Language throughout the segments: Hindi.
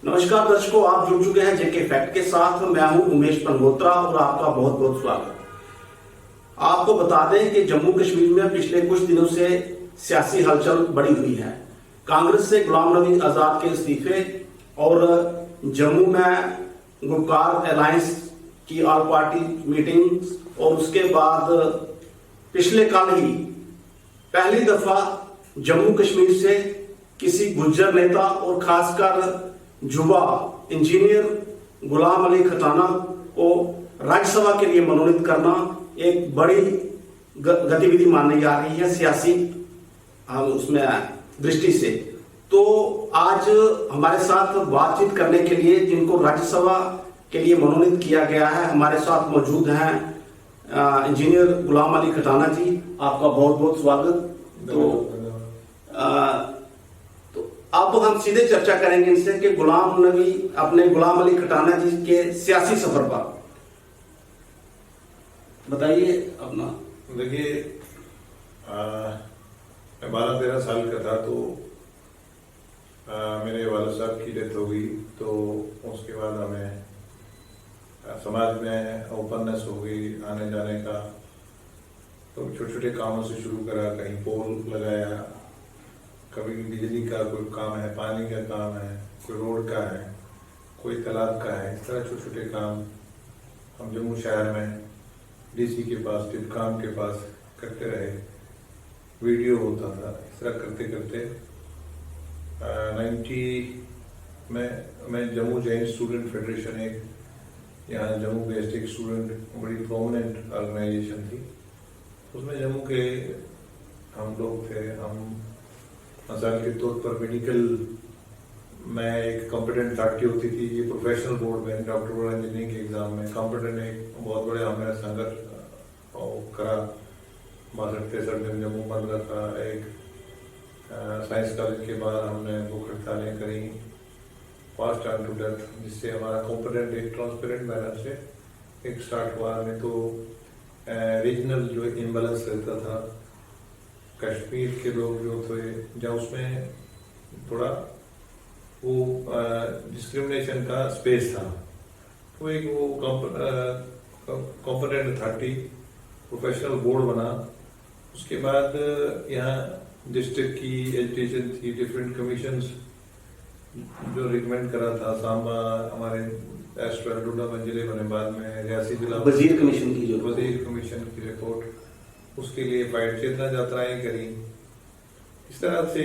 नमस्कार दर्शकों, आप जुड़ चुके हैं जेके फैक्ट के साथ। मैं हूं उमेश पंगोत्रा और आपका बहुत बहुत स्वागत। आपको बता दें कि जम्मू कश्मीर में पिछले कुछ दिनों से सियासी हलचल बढ़ी हुई है। कांग्रेस से गुलाम नबी आजाद के इस्तीफे और जम्मू में गुलकार अलायंस की ऑल पार्टी मीटिंग और उसके बाद पिछले कल ही पहली दफा जम्मू कश्मीर से किसी गुज्जर नेता और खासकर युवा इंजीनियर गुलाम अली खटाना को राज्यसभा के लिए मनोनीत करना एक बड़ी गतिविधि मानी जा रही है सियासी उसमें दृष्टि से। तो आज हमारे साथ बातचीत करने के लिए जिनको राज्यसभा के लिए मनोनीत किया गया है, हमारे साथ मौजूद हैं इंजीनियर गुलाम अली खटाना जी। आपका बहुत बहुत स्वागत। तो अब हम सीधे चर्चा करेंगे इनसे कि गुलाम अली खटाना जी के सियासी सफर पर बताइए अपना। देखिए, मैं 12-13 साल का था तो मेरे वालिद साहब की डेथ हो गई। तो उसके बाद हमें समाज में ओपननेस हो गई आने जाने का। तो छोटे छोटे कामों से शुरू करा, कहीं पोल लगाया, कभी बिजली का कोई काम है, पानी का काम है, कोई रोड का है, कोई तालाब का है। इस तरह छोटे छोटे काम हम जम्मू शहर में डीसी के पास, टिपकाम के पास करते रहे। वीडियो होता था। इस तरह करते करते 90 में मैं जम्मू जैन स्टूडेंट फेडरेशन, एक यहाँ जम्मू बेस्ड एक स्टूडेंट बड़ी प्रोमिनेंट ऑर्गेनाइजेशन थी, उसमें जम्मू के हम लोग थे। हम मिसाल के तौर पर मेडिकल में एक कॉम्पिटेंट अथॉरिटी होती थी, ये प्रोफेशनल बोर्ड में डॉक्टर और इंजीनियरिंग के एग्जाम में कॉम्पिटेंट एक बहुत बड़े हमने संघर्ष करा। 62-63 दिन जम्मू बंद रखा। एक साइंस कॉलेज के बाद हमने भूख हड़तालें करी, फास्ट टाइम टू डेथ, जिससे हमारा कॉम्पिटेंट एक ट्रांसपेरेंट मैनर से एक स्टार्ट हुआ। में तो रीजनल जो इम्बेलेंस रहता था, कश्मीर के लोग जो थे जहाँ उसमें थोड़ा वो डिस्क्रिमिनेशन का स्पेस था, तो एक वो कॉम्पिटेंट अथॉरिटी प्रोफेशनल बोर्ड बना। उसके बाद यहाँ डिस्ट्रिक्ट की एजुकेशन थी, डिफरेंट कमीशंस जो रिकमेंड करा था। सांबा हमारे एस्ट्रल डोडा में जिले बने, बाद में रियासी जिला वजीर कमीशन की रिपोर्ट, उसके लिए फाइट चेतना यात्राएं करी। इस तरह से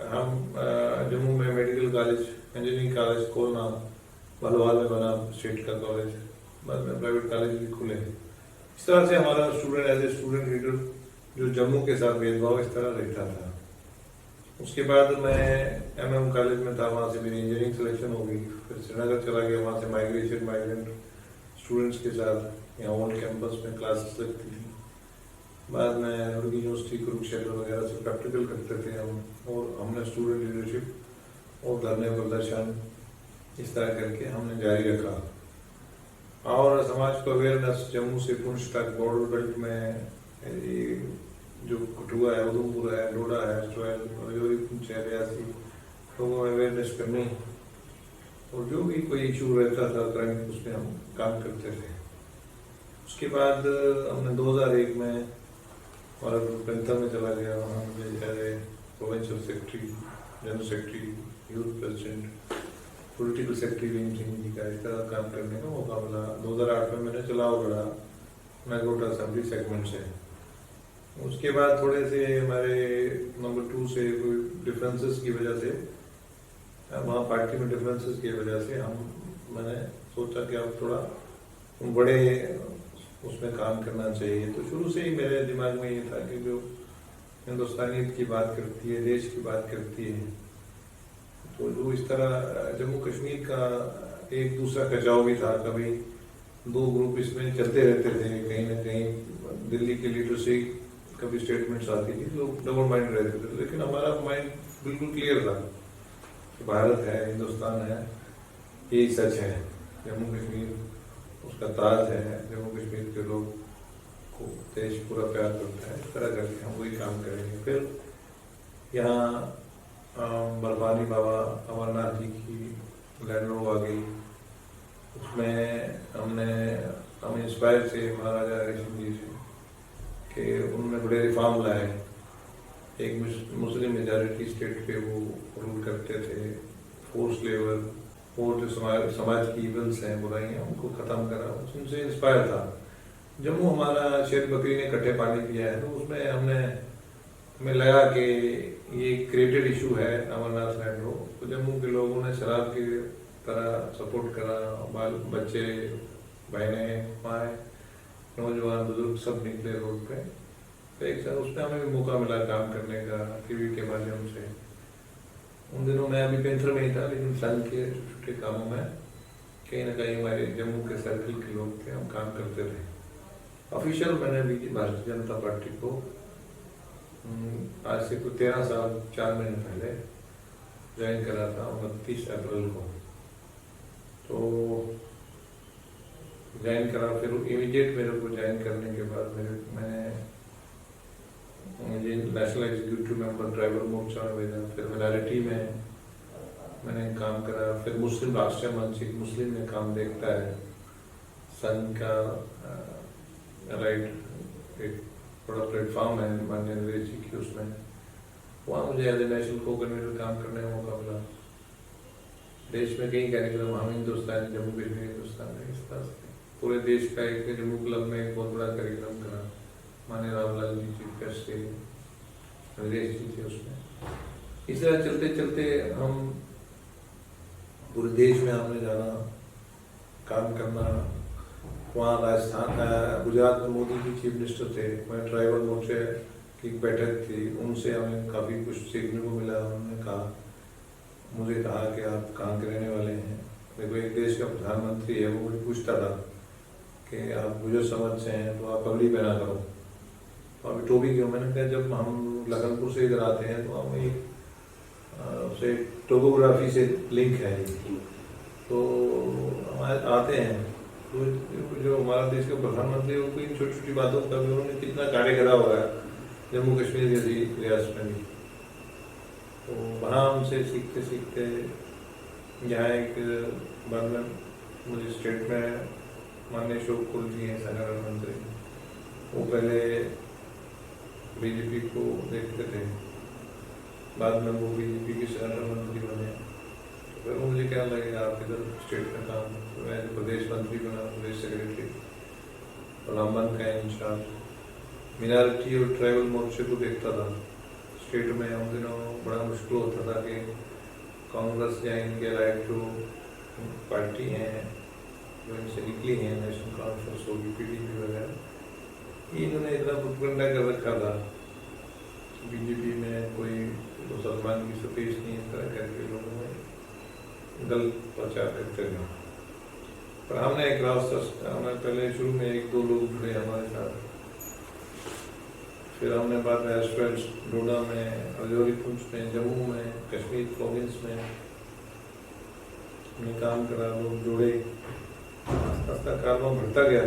हम जम्मू में मेडिकल कॉलेज, इंजीनियरिंग कॉलेज खोलना, भलवाल में बना स्टेट का कॉलेज, बाद में प्राइवेट कॉलेज भी खुले। इस तरह से हमारा student as a student leader जो जम्मू के साथ भेदभाव इस तरह रहता था। उसके बाद मैं MM कॉलेज में था, वहाँ से मेरी इंजीनियरिंग सिलेक्शन हो गई। फिर श्रीनगर चला गया, वहाँ से माइग्रेंट स्टूडेंट्स के साथ यहाँ ऑन कैंपस में क्लासेस लगती थी। बाद में यूनिवर्सिटी कुरुक्षेत्र वगैरह से प्रैक्टिकल करते थे हम, और हमने स्टूडेंट लीडरशिप और धरने प्रदर्शन इस तरह करके हमने जारी रखा। और समाज को अवेयरनेस जम्मू से पुंछ तक बॉर्डर बेल्ट में जो कठुआ है, उधमपुर है, डोडा है, सोयल, राजौरी, पुंछ है, रियासी, लोगों में अवेयरनेस करनी, और जो भी कोई इशू रहता था क्राइम, उसमें हम काम करते थे। उसके बाद हमने 2001 में हमारा पेंथर में चला गया। वहाँ मुझे as a provincial secretary, general secretary, youth president, political secretary ji का इस तरह काम करने का मौका मिला। 2008 में मैंने चुनाव लड़ा नागौर असेंबली सेगमेंट से। उसके बाद थोड़े से हमारे नंबर 2 से कोई डिफरेंसेस की वजह से, वहाँ पार्टी में डिफरेंसेस की वजह से मैंने सोचा कि अब थोड़ा बड़े उसमें काम करना चाहिए। तो शुरू से ही मेरे दिमाग में ये था कि जो हिंदुस्तानियत की बात करती है, देश की बात करती है, तो जो इस तरह जम्मू कश्मीर का एक दूसरा खिंचाव भी था। कभी दो ग्रुप इसमें चलते रहते थे, कहीं ना कहीं दिल्ली के लीडर से कभी स्टेटमेंट्स आती थी जो डबल माइंड रहते थे, लेकिन हमारा माइंड बिल्कुल क्लियर था कि भारत है, हिंदुस्तान है, यही सच है। जम्मू कश्मीर उसका ताज है, जम्मू कश्मीर के लोग को देश पूरा प्यार करता है। इस तरह करके हम वही काम करेंगे। फिर यहाँ बर्फानी बाबा अमरनाथ जी की लैंड आ गई, उसमें हम इंस्पायर थे महाराजा हरीश जी से कि उन्होंने बड़े रिफॉर्म लाए। एक मुस्लिम मेजॉरिटी स्टेट पे वो रूल करते थे, फोर्स लेबर और जो समाज की इवल्स हैं, बुराइयाँ, उनको ख़त्म करा, उनसे इंस्पायर था। जम्मू हमारा शेर बकरी ने कट्टे पानी पिया है, तो उसमें हमें लगा कि ये क्रिएटेड इशू है अमरनाथ लैंड हो, तो जम्मू के लोगों ने शराब की तरह सपोर्ट करा। बाल बच्चे, बहनें, माएँ, नौजवान, बुजुर्ग सब निकले रोड पे। तो एक साथ उसमें हमें भी मौका मिला काम करने का टीवी के माध्यम से। उन दिनों मैं अभी पेंथर में ही था, लेकिन सन के छोटे कामों में कहीं ना कहीं हमारे जम्मू के सर्किल के लोग थे, हम काम करते थे। ऑफिशियल मैंने भी भारतीय जनता पार्टी को आज से कुछ 13 साल 4 महीने पहले ज्वाइन करा था, 29 अप्रैल को। तो ज्वाइन करा, फिर इमीडिएट मेरे को ज्वाइन करने के बाद मैंने नेशनल एग्जीक्यूटिव मेंबर ट्राइबल मोर्चा में भेजा, फिर मिनॉरिटी में मैंने काम करा, फिर मुस्लिम राष्ट्रीय मंच, एक मुस्लिम में काम देखता है, सन का राइट एक बड़ा प्लेटफॉर्म है माननीय नरेश जी की, उसमें वहाँ मुझे एज ए नेशनल को कन्वीनर काम करने का मौका मिला। देश में कई कार्यक्रम, हम हिंदुस्तान, जम्मू कश्मीर हिंदुस्तान में, इस तरह से पूरे देश का एक जम्मू क्लब में एक बहुत बड़ा कार्यक्रम करा। माननीय रामलाल जी चीफ गेस्ट थे, नरेश जी थे उसमें। इस तरह चलते चलते हम पूरे देश में हमने जाना, काम करना। वहाँ राजस्थान, गुजरात में मोदी जी चीफ मिनिस्टर थे, मैं ट्राइबल मोर्चे की बैठक थी, उनसे हमें काफ़ी कुछ सीखने को मिला। उन्होंने कहा, मुझे कहा कि आप कहाँ के रहने वाले हैं। देखो, एक देश का प्रधानमंत्री है, वो मुझे पूछता था कि आप गुजर समाज से हैं तो आप पगड़ी पहना करो, तो अभी टोपी क्यों। मैंने कहा, जब हम लखनपुर से इधर आते हैं तो हम एक टोपोग्राफी से लिंक है, तो हम आते हैं तो जो हमारा देश का प्रधानमंत्री है, उनको इन छोटी छोटी बातों का भी उन्होंने कितना कार्य करा हुआ है जम्मू कश्मीर जैसी रियासत में भी। तो वहाँ हमसे सीखते सीखते यहाँ एक बाद में मुझे स्टेट में माननीय अशोक कुल जी हैं संगठन मंत्री, वो पहले बीजेपी को देखते थे, बाद में वो बीजेपी के संगठन मंत्री बने। फिर मुझे क्या लगेगा, आप इधर स्टेट में काम, तो मैं प्रदेश मंत्री बना, प्रदेश सेक्रेटरी, रामबन का इंचार्ज, मिनॉरिटी और ट्राइबल मोर्चे को देखता था। स्टेट में उन दिनों बड़ा मुश्किल होता था कि कांग्रेस या इनके राइट जो पार्टी हैं जो इनसे निकली हैं, नेशनल कॉन्फ्रेंस होगी, PDP वगैरह, इन्होंने इतना प्रोपेगेंडा कर रखा था। बीजेपी में कोई मुसलमान की सफेद नहीं, इस तरह करके लोगों में गलत प्रचार करते थे। पर हमने एक रास्ता, हमें पहले शुरू में 1-2 लोग जुड़े हमारे साथ, फिर हमने बाद में एस्ट्रेंस डोडा में, राजौरी पुंछ में, जम्मू में, कश्मीर प्रोविंस में हमने काम करा, लोग जुड़े, रास्ता कारवा बढ़ता गया।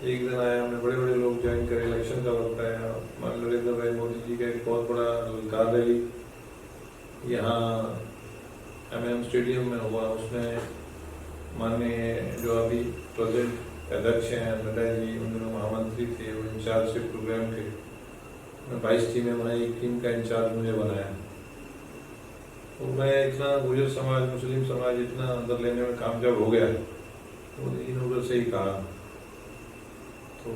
एक दिन आया, हमने बड़े बड़े लोग ज्वाइन करे, इलेक्शन का वक्त आया, मान नरेंद्र भाई मोदी जी का एक बहुत बड़ा ललकार रैली यहाँ MM स्टेडियम में हुआ। उसमें माननीय जो अभी प्रेजेंट अध्यक्ष हैं नड्डा जी, उन दिनों महामंत्री थे, वो इंचार्ज थे प्रोग्राम के। 22 टीमें बनाई, एक टीम का इंचार्ज मुझे बनाया। तो मैं इतना गुजर समाज, मुस्लिम समाज इतना अंदर लेने में कामयाब हो गया, मोदी जी ने उधर से ही कहा तो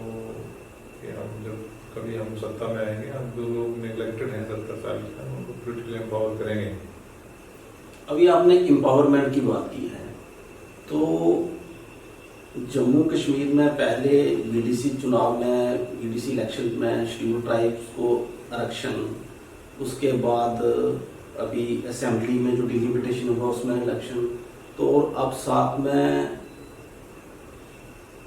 कि हम जब कभी हम सत्ता में आएंगे, हम जो लोग नेग्लेक्टेड हैं 70 साल से, हम उनको पोलिटिकली एम्पावर करेंगे। अभी आपने एम्पावरमेंट की बात की है, तो जम्मू कश्मीर में पहले BDC चुनाव में, BDC इलेक्शन में शेड्यूल ट्राइब्स को आरक्षण, उसके बाद अभी असेंबली में जो डिलिमिटेशन हुआ उसमें इलेक्शन, तो और अब साथ में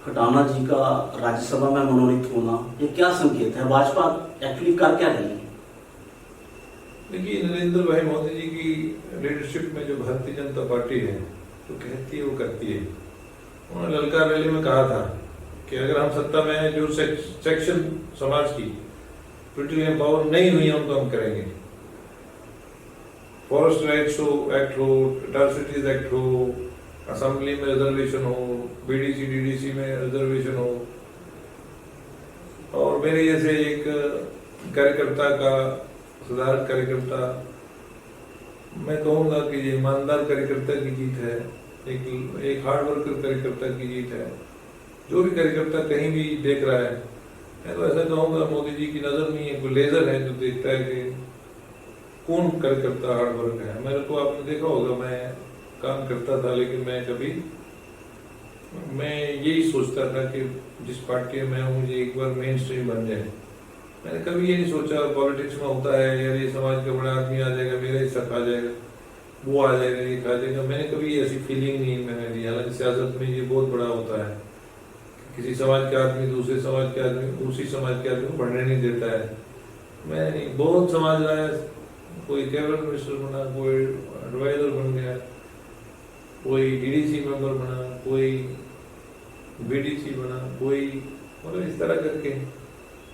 खटाना जी का राज्यसभा में मनोनीत होना, ये क्या संकेत है? भाजपा एक्चुअली कर क्या रही है? देखिए, नरेंद्र भाई मोदी जी की लीडरशिप में जो भारतीय जनता पार्टी है, जो कहती है वो करती है। उन्होंने ललकार रैली में कहा था कि अगर हम सत्ता में हैं, जो सेक्शन समाज की पोलिटिकल एम्पावर नहीं हुई है उनको हम करेंगे। फॉरेस्ट राइट्स एक्ट हो, अट्रॉसिटीज एक्ट हो, असेंबली में रिजर्वेशन हो, बीडीसी डीडीसी में रिजर्वेशन हो, और मेरे जैसे एक कार्यकर्ता का, साधारण कार्यकर्ता, मैं कहूँगा कि ये ईमानदार कार्यकर्ता की जीत है, एक हार्ड वर्कर कार्यकर्ता की जीत है। जो भी कार्यकर्ता कहीं भी देख रहा है, मैं तो ऐसा कहूँगा मोदी जी की नज़र नहीं है, कोई लेजर है जो देखता है कि कौन कार्यकर्ता हार्ड वर्क है। मेरे को आपने देखा होगा, मैं काम करता था, लेकिन मैं यही सोचता था कि जिस पार्टी में मैं हूँ मुझे एक बार मेन स्ट्रीम बन जाए। मैंने कभी ये नहीं सोचा पॉलिटिक्स में होता है यार ये समाज का बड़ा आदमी आ जाएगा, मेरा हिस्सा खा जाएगा, वो आ जाएगा, ये खा जाएगा। मैंने कभी ऐसी फीलिंग नहीं मैंने ली। हालांकि सियासत में ये बहुत बड़ा होता है, किसी समाज के आदमी दूसरे समाज के आदमी, उसी समाज के आदमी को बढ़ने नहीं देता है। मैं नहीं, बहुत समाज रहा है, कोई कैबिनेट मिनिस्टर बना, कोई एडवाइजर बन गया, कोई डीडीसी मेंबर बना, कोई बीडीसी बना, कोई मतलब इस तरह करके।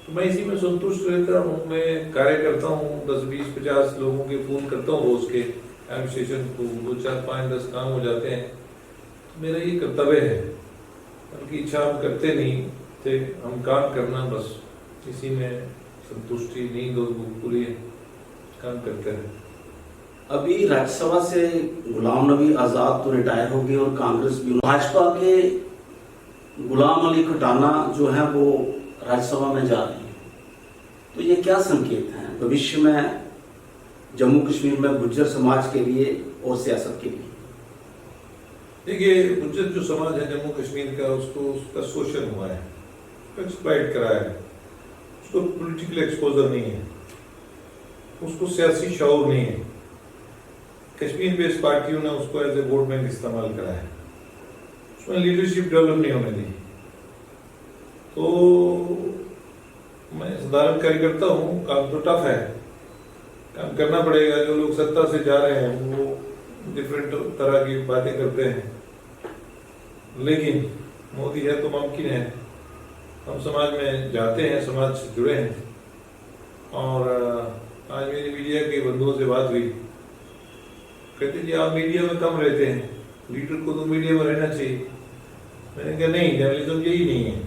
तो मैं इसी में संतुष्ट रहता हूँ। मैं कार्य करता हूँ, 10, 20, 50 लोगों के फोन करता हूँ रोज के, एडमिनिस्ट्रेशन को 2, 4, 5, 10 काम हो जाते हैं। तो मेरा ये कर्तव्य है, उनकी इच्छा हम करते नहीं थे, हम काम करना बस इसी में संतुष्टि, नींद और पूरी काम करते हैं। अभी राज्यसभा से गुलाम नबी आजाद तो रिटायर हो गए और कांग्रेस भी, भाजपा के गुलाम अली खटाना जो है वो राज्यसभा में जा रही है, तो ये क्या संकेत हैं भविष्य में जम्मू कश्मीर में गुज्जर समाज के लिए और सियासत के लिए? देखिए, गुज्जर जो समाज है जम्मू कश्मीर का, उसका शोषण हुआ है, एक्सप्लॉइट करा है, उसको पॉलिटिकल एक्सपोजर नहीं है, उसको सियासी शऊर नहीं है। कश्मीर बेस्ड पार्टियों ने उसको एज ए वोट बैंक इस्तेमाल करा है, उसमें लीडरशिप डेवलप नहीं होने दी। तो मैं साधारण कार्यकर्ता हूँ, काम तो टफ है, काम करना पड़ेगा। जो लोग सत्ता से जा रहे हैं वो डिफरेंट तरह की बातें करते हैं, लेकिन मोदी है तो मुमकिन है। हम समाज में जाते हैं, समाज से जुड़े हैं। और आज मेरी मीडिया के बंधुओं से बात हुई, कहते जी आप मीडिया में कम रहते हैं, लीडर को तो मीडिया में रहना चाहिए। मैंने कहा नहीं, जर्नलिज्म यही नहीं है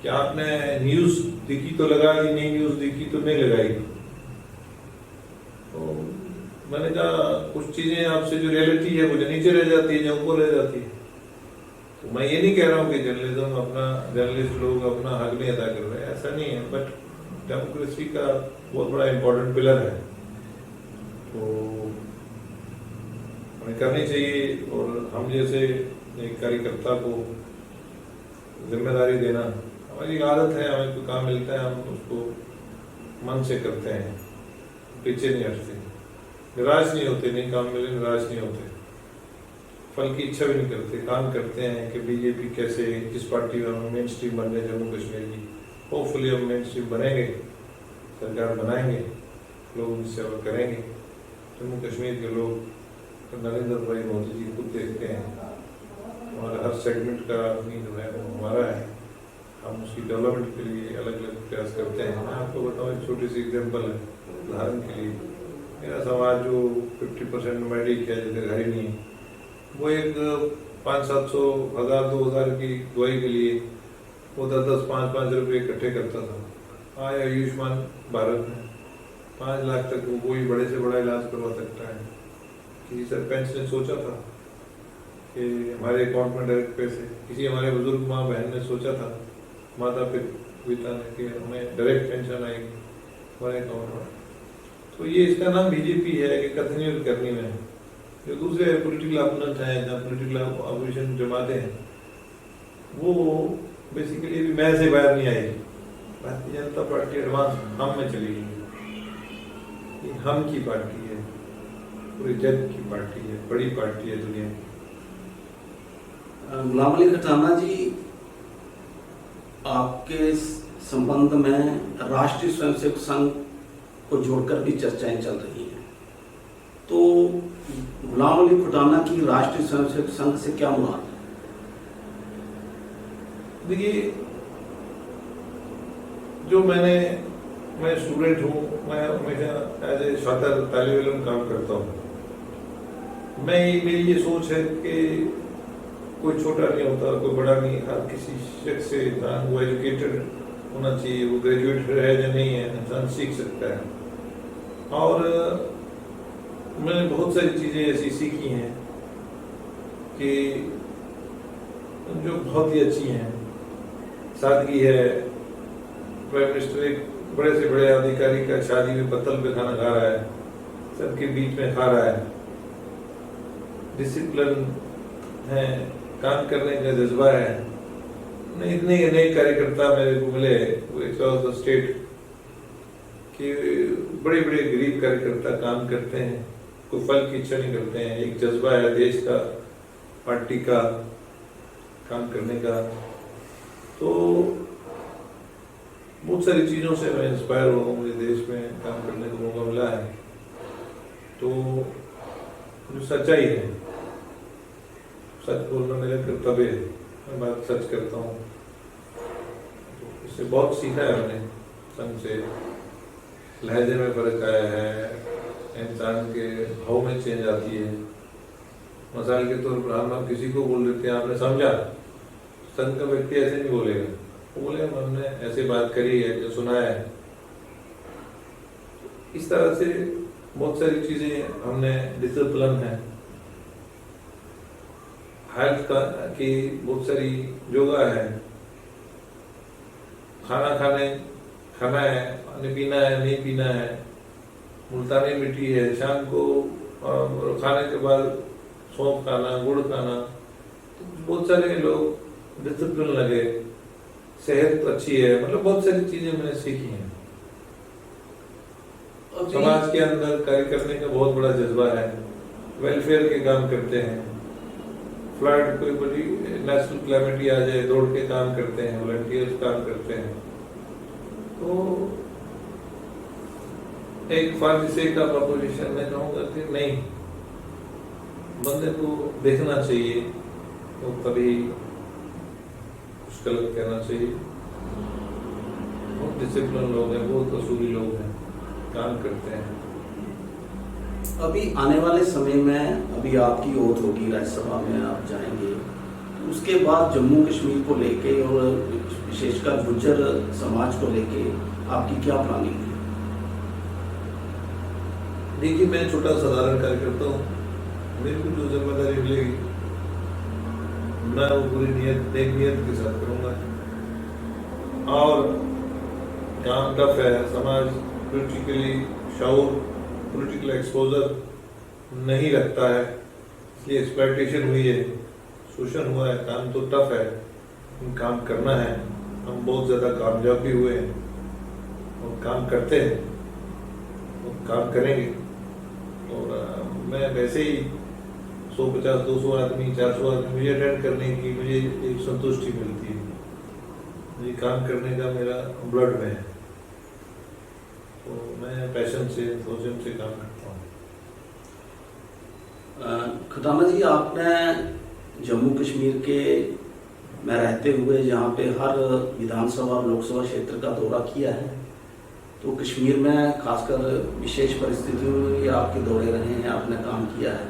कि आपने न्यूज दिखी तो लगा दी, नहीं न्यूज दिखी तो नहीं लगाई। तो मैंने कहा कुछ चीजें आपसे जो रियलिटी है वो जो नीचे रह जाती है, जो ऊपर रह जाती है। तो मैं ये नहीं कह रहा हूँ कि जर्नलिस्ट लोग अपना हक नहीं अदा कर रहे हैं, ऐसा नहीं है, बट डेमोक्रेसी का बहुत बड़ा इंपॉर्टेंट पिलर है, तो हमें करनी चाहिए। और हम जैसे एक कार्यकर्ता को जिम्मेदारी देना हमारी आदत है। हमें कोई काम मिलता है हम उसको मन से करते हैं, पीछे नहीं हटते, निराश नहीं होते। नहीं काम मिले निराश नहीं होते, फल की इच्छा भी नहीं करते, काम करते हैं कि बीजेपी कैसे, जिस पार्टी में हम मेन स्ट्रीम बन रहे जम्मू कश्मीर की, होपफुली हम मेन स्ट्रीम बनेंगे, सरकार बनाएंगे, लोग उनकी सेवा करेंगे। जम्मू कश्मीर के लोग नरेंद्र भाई मोदी जी खुद देखते हैं, हमारा हर सेगमेंट का नीड है वो हमारा है, हम उसकी डेवलपमेंट के लिए अलग अलग प्रयास करते हैं। मैं आपको बताऊँ एक छोटी सी एग्जाम्पल है, उदाहरण के लिए मेरा समाज जो 50% नोमैडिक है, जिधर घर ही नहीं है, वो एक 500-700, 1000, 2000 की दवाई के लिए वो 10-10, 5-5 रुपये इकट्ठे करता था। आज आयुष्मान भारत में 5 लाख तक वो कोई बड़े से बड़ा इलाज करवा सकता है। किसी सरपंच ने सोचा था कि हमारे अकाउंट में डायरेक्ट पैसे, किसी हमारे बुजुर्ग माँ बहन ने सोचा था, माता पिता ने, कि हमें डायरेक्ट पेंशन आएगी हमारे अकाउंट में। तो ये इसका नाम बीजेपी है कि कथनी और करनी में। जो दूसरे पॉलिटिकल अपोनेंट हैं, जहाँ पॉलिटिकल अपोजिशन जमाते हैं, वो बेसिकली भी मैं से बाहर नहीं आएगी। भारतीय जनता पार्टी एडवांस हम में चली गई। ये हम की पार्टी है, पूरे जग की पार्टी है, बड़ी पार्टी है दुनिया की। गुलाम अली खटाना जी, आपके संबंध में राष्ट्रीय स्वयंसेवक संघ को जोड़कर भी चर्चाएं चल रही हैं, तो गुलाम अली खटाना की राष्ट्रीय स्वयंसेवक संघ से क्या मुराद है? देखिए, जो मैंने मैं स्टूडेंट हूँ, मैं हमेशा एज ए छात्र तालिब इल्म काम करता हूँ। मेरी ये सोच है कि कोई छोटा नहीं होता, कोई बड़ा नहीं, हर किसी शख्स से इंसान वो एजुकेटेड होना चाहिए, वो ग्रेजुएट है या नहीं है, इंसान सीख सकता है। और मैंने बहुत सारी चीज़ें ऐसी सीखी हैं कि जो बहुत ही अच्छी हैं। सादगी है, प्राइम मिनिस्टर एक बड़े से बड़े अधिकारी का शादी में पत्तल पे खाना खा रहा है, सबके बीच में खा रहा है। डिसिप्लिन है, काम करने का जज्बा है। इतने नए कार्यकर्ता मेरे को मिले अक्रॉस द स्टेट कि बड़े बड़े गरीब कार्यकर्ता काम करते हैं, कोई फल की इच्छा नहीं करते हैं, एक जज्बा है देश का, पार्टी का काम करने का। तो बहुत सारी चीज़ों से मैं इंस्पायर हुआ हूँ, मुझे देश में काम करने का मौका मिला है। तो जो सच्चाई है, सच बोलना मेरा कर्तव्य है, मैं बात सच करता हूँ। तो इससे बहुत सीखा है मैंने, संग से लहजे में फर्क आया है, इंसान के भाव में चेंज आती है। मिसाल के तौर पर हम किसी को बोल देते हैं आपने समझा, संग का व्यक्ति ऐसे नहीं बोलेगा, वो बोलेगा हमने ऐसे बात करी है, जो सुना है। इस तरह से बहुत सारी चीजें हमने, डिसिप्लिन है, हेल्थ का की बहुत सारी योगा है, खाना है, पानी पीना है, नहीं पीना है, मुल्तानी मिट्टी है, शाम को खाने के बाद सौंफ खाना, गुड़ खाना। तो बहुत सारे लोग डिसिप्लिन लगे, सेहत अच्छी है, मतलब बहुत सारी चीजें मैंने सीखी हैं। समाज के अंदर कार्य करने का बहुत बड़ा जज्बा है, वेलफेयर के काम करते हैं, फ्लड कोई बड़ी नेशनल क्लैमिटी आ जाए दौड़ के काम करते हैं, वॉलंटियर्स काम करते हैं। तो एक फारसी का प्रपोजिशन मैं कहूँगा कि नहीं, बंदे को देखना चाहिए तो तभी कुछ गलत कहना चाहिए। बहुत डिसिप्लिन लोग हैं, बहुत असूली लोग हैं, काम करते हैं। अभी आने वाले समय में अभी आपकी ओथ होगी, राज्यसभा में आप जाएंगे, उसके बाद जम्मू कश्मीर को लेके और विशेषकर गुज्जर समाज को लेके आपकी क्या प्लानिंग है? देखिए, मैं छोटा साधारण कार्यकर्ता हूँ, मेरे को जो जिम्मेदारी मिलेगी मैं वो पूरी नेक नियत के साथ करूँगा। और काम टफ है, समाज पोलिटिकली शाउर, पॉलिटिकल एक्सपोजर नहीं रखता है, इसलिए एक्सप्लॉयटेशन हुई है, शोषण हुआ है, काम तो टफ है, काम करना है। हम बहुत ज़्यादा कामयाब भी हुए हैं और काम करते हैं और काम करेंगे। और मैं वैसे ही 150, 200 आदमी, 400 आदमी मुझे अटेंड करने की मुझे एक संतुष्टि मिलती है। मुझे काम करने का मेरा ब्लड में है, तो मैं पैशन से, फौजन से काम करता हूँ। खटाना जी, आपने जम्मू कश्मीर के में रहते हुए जहाँ पे हर विधानसभा और लोकसभा क्षेत्र का दौरा किया है, तो कश्मीर में खासकर विशेष परिस्थितियों में आपके दौरे रहे हैं, आपने काम किया है।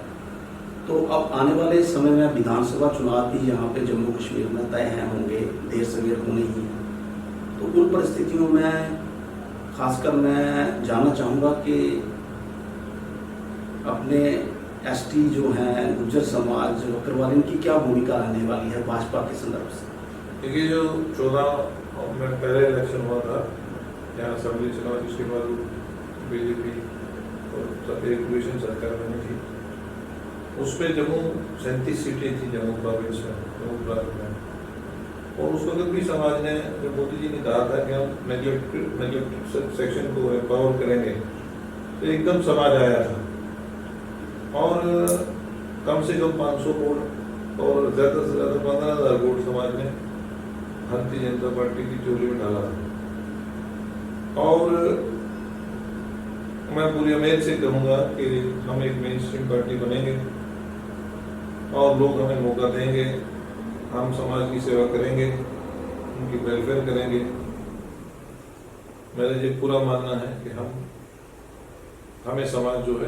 तो अब आने वाले समय में विधानसभा चुनाव भी यहाँ पे जम्मू कश्मीर में तय हैं, होंगे, देर सवेर होने ही हैं। तो उन परिस्थितियों में खासकर मैं जानना चाहूँगा कि अपने एसटी जो हैं, गुज्जर समाज, बकरवाल, इनकी क्या भूमिका रहने वाली है भाजपा के संदर्भ से? देखिए, जो 14 में पहले इलेक्शन हुआ था यहाँ असेंबली चुनाव, जिसके बाद बीजेपी और एक कोalition सरकार बनी थी, उसमें जम्मू 37 सीटें थी जम्मू प्रोविंस में, जम्मू प्रांत में। और उस वक्त भी समाज ने, जब मोदी जी ने कहा था कि हम नेगलेक्टेड सेक्शन को एम्पावर करेंगे, तो एकदम समाज आया था और कम से कम 500 वोट और ज़्यादा से ज़्यादा 15,000 वोट समाज ने भारतीय जनता पार्टी की झोली में डाला था। और मैं पूरी उम्मीद से कहूँगा कि हम एक मेन स्ट्रीम पार्टी बनेंगे और लोग हमें मौका देंगे, हम समाज की सेवा करेंगे, उनकी वेलफेयर करेंगे। मेरा ये पूरा मानना है कि हमें समाज जो है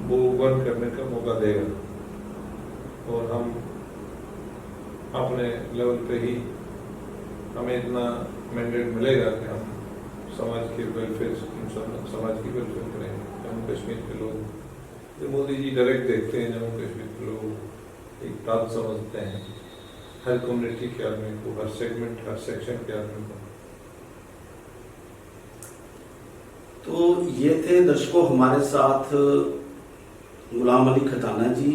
वो वर्क करने का मौका देगा और हम अपने लेवल पे ही हमें इतना मैंडेट मिलेगा कि हम समाज के वेलफेयर समाज की वेलफेयर करेंगे। जम्मू कश्मीर के लोग जो मोदी जी डायरेक्ट देखते हैं, जम्मू कश्मीर के लोग एक बात समझते हैं, हर कम्युनिटी के आदमी को, हर सेगमेंट हर सेक्शन के आदमी को। तो ये थे दर्शकों हमारे साथ गुलाम अली खटाना जी,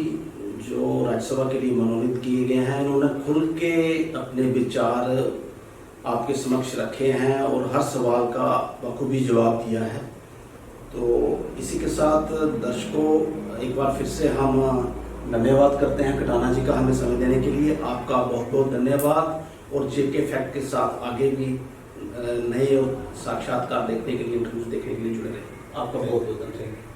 जो राज्यसभा के लिए मनोनीत किए गए हैं। उन्होंने खुल के अपने विचार आपके समक्ष रखे हैं और हर सवाल का बखूबी जवाब दिया है। तो इसी के साथ दर्शकों एक बार फिर से हम धन्यवाद करते हैं खटाना जी का हमें समय देने के लिए। आपका बहुत बहुत धन्यवाद और जेके फैक्ट के साथ आगे भी नए साक्षात्कार देखने के लिए, इंटरव्यूज देखने के लिए जुड़े रहें। आपका बहुत बहुत धन्यवाद।